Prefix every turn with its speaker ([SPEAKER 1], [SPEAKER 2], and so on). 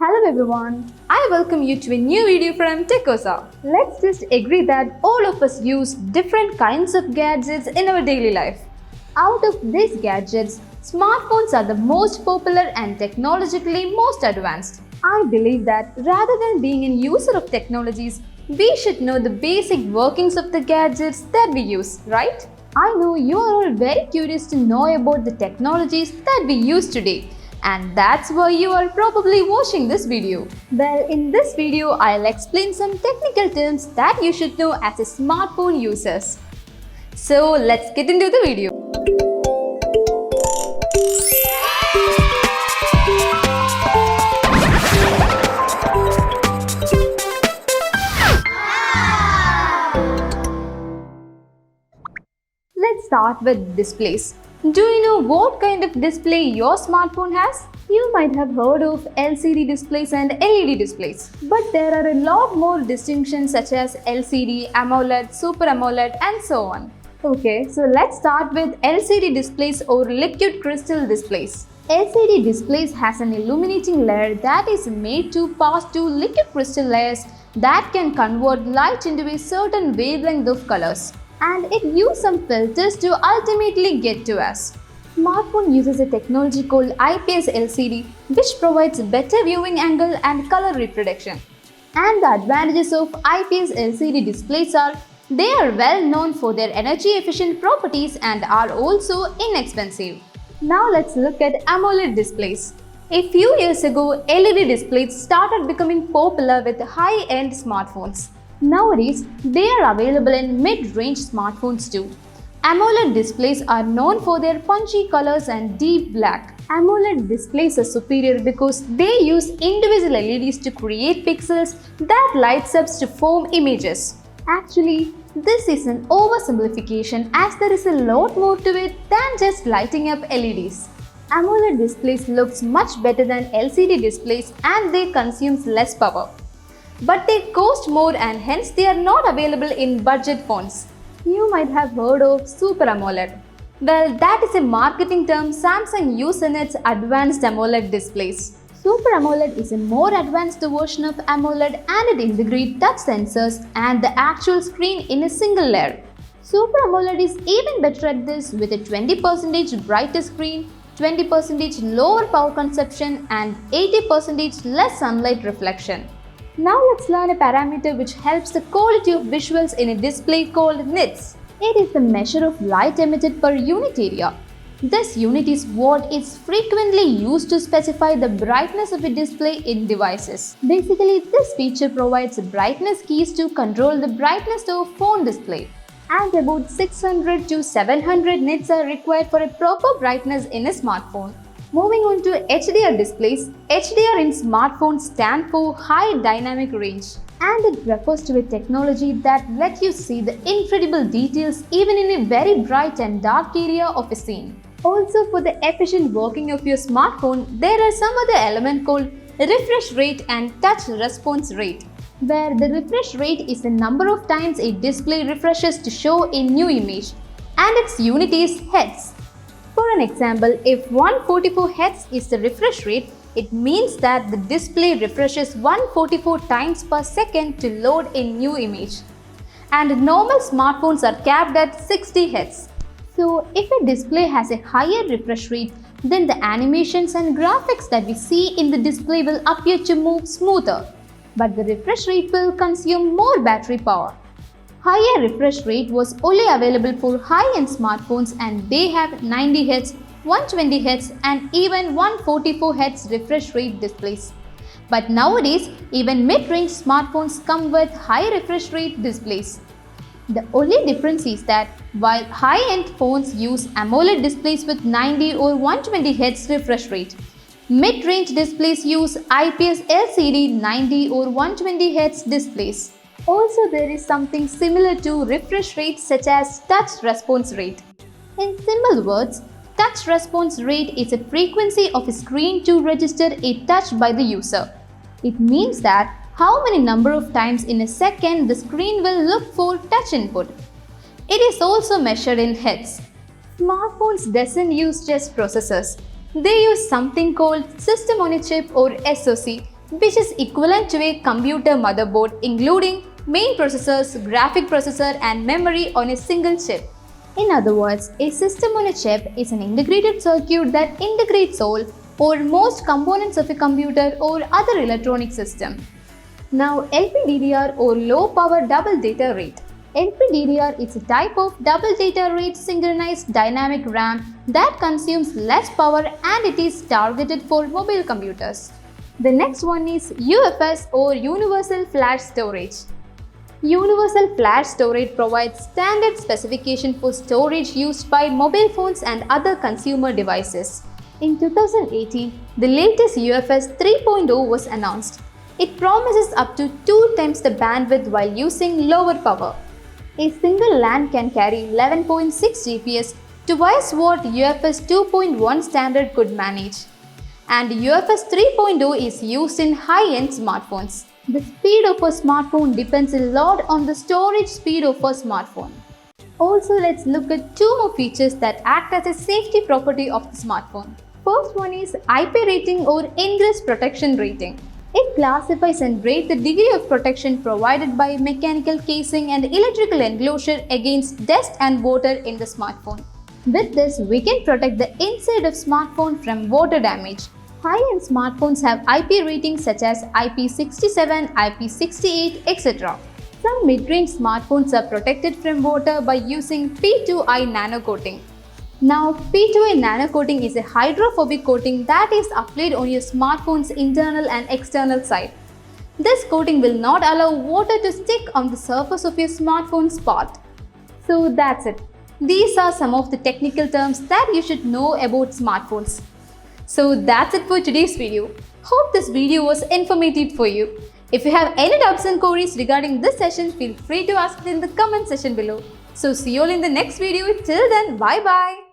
[SPEAKER 1] Hello everyone, I welcome you to a new video from 𝗙𝗃. Let's just agree that all of us use different kinds of gadgets in our daily life. Out of these gadgets, smartphones are the most popular and technologically most advanced. I believe that rather than being a user of technologies, we should know the basic workings of the gadgets that we use, right? I know you are all very curious to know about the technologies that we use today. And that's why you are probably watching this video. Well, in this video, I'll explain some technical terms that you should know as a smartphone user. So let's get into the video. Let's start with displays. Do you know what kind of display your smartphone has? You might have heard of LCD displays and LED displays. But there are a lot more distinctions such as LCD, AMOLED, Super AMOLED and so on. Okay, so let's start with LCD displays or liquid crystal displays. LCD displays has an illuminating layer that is made to pass two liquid crystal layers that can convert light into a certain wavelength of colors. And it uses some filters to ultimately get to us. Smartphone uses a technology called IPS LCD, which provides better viewing angle and color reproduction. And the advantages of IPS LCD displays are they are well known for their energy efficient properties and are also inexpensive. Now let's look at AMOLED displays. A few years ago, LED displays started becoming popular with high-end smartphones. Nowadays, they are available in mid-range smartphones too. AMOLED displays are known for their punchy colors and deep black. AMOLED displays are superior because they use individual LEDs to create pixels that lights up to form images. Actually, this is an oversimplification as there is a lot more to it than just lighting up LEDs. AMOLED displays looks much better than LCD displays and they consume less power. But they cost more and hence they are not available in budget phones. You might have heard of Super AMOLED. Well, that is a marketing term Samsung uses in its advanced AMOLED displays. Super AMOLED is a more advanced version of AMOLED and it integrates touch sensors and the actual screen in a single layer. Super AMOLED is even better at this with a 20% brighter screen, 20% lower power consumption and 80% less sunlight reflection. Now let's learn a parameter which helps the quality of visuals in a display called nits. It is the measure of light emitted per unit area. This unit is what is frequently used to specify the brightness of a display in devices. Basically, this feature provides brightness keys to control the brightness of a phone display. And about 600 to 700 nits are required for a proper brightness in a smartphone. Moving on to HDR displays, HDR in smartphones stand for High Dynamic Range and it refers to a technology that lets you see the incredible details even in a very bright and dark area of a scene. Also for the efficient working of your smartphone, there are some other element called refresh rate and touch response rate, where the refresh rate is the number of times a display refreshes to show a new image and its unit is hertz. For an example, if 144 Hz is the refresh rate, it means that the display refreshes 144 times per second to load a new image. And normal smartphones are capped at 60 Hz. So, if a display has a higher refresh rate, then the animations and graphics that we see in the display will appear to move smoother. But the refresh rate will consume more battery power. Higher refresh rate was only available for high-end smartphones and they have 90 Hz, 120 Hz and even 144 Hz refresh rate displays. But nowadays, even mid-range smartphones come with high refresh rate displays. The only difference is that while high-end phones use AMOLED displays with 90 or 120 Hz refresh rate, mid-range displays use IPS LCD 90 or 120 Hz displays. Also, there is something similar to refresh rate such as touch response rate. In simple words, touch response rate is a frequency of a screen to register a touch by the user. It means that how many number of times in a second the screen will look for touch input. It is also measured in hertz. Smartphones doesn't use just processors. They use something called System on a Chip or SoC, which is equivalent to a computer motherboard including main processors, graphic processor and memory on a single chip. In other words, a system on a chip is an integrated circuit that integrates all or most components of a computer or other electronic system. Now, LPDDR or low power double data rate. LPDDR is a type of double data rate synchronized dynamic RAM that consumes less power and it is targeted for mobile computers. The next one is UFS or Universal Flash Storage. Universal Flash Storage provides standard specification for storage used by mobile phones and other consumer devices. In 2018, the latest UFS 3.0 was announced. It promises up to 2 times the bandwidth while using lower power. A single LAN can carry 11.6 GPS, twice what UFS 2.1 standard could manage. And UFS 3.0 is used in high-end smartphones. The speed of a smartphone depends a lot on the storage speed of a smartphone. Also, let's look at 2 more features that act as a safety property of the smartphone. First one is IP rating or ingress protection rating. It classifies and rates the degree of protection provided by mechanical casing and electrical enclosure against dust and water in the smartphone. With this, we can protect the inside of smartphone from water damage. High-end smartphones have IP ratings such as IP67, IP68, etc. Some mid-range smartphones are protected from water by using P2I nano coating. Now, P2I nano coating is a hydrophobic coating that is applied on your smartphone's internal and external side. This coating will not allow water to stick on the surface of your smartphone's part. So that's it. These are some of the technical terms that you should know about smartphones. So that's it for today's video. Hope this video was informative for you. If you have any doubts and queries regarding this session, feel free to ask it in the comment section below. So see you all in the next video. Till then, bye bye.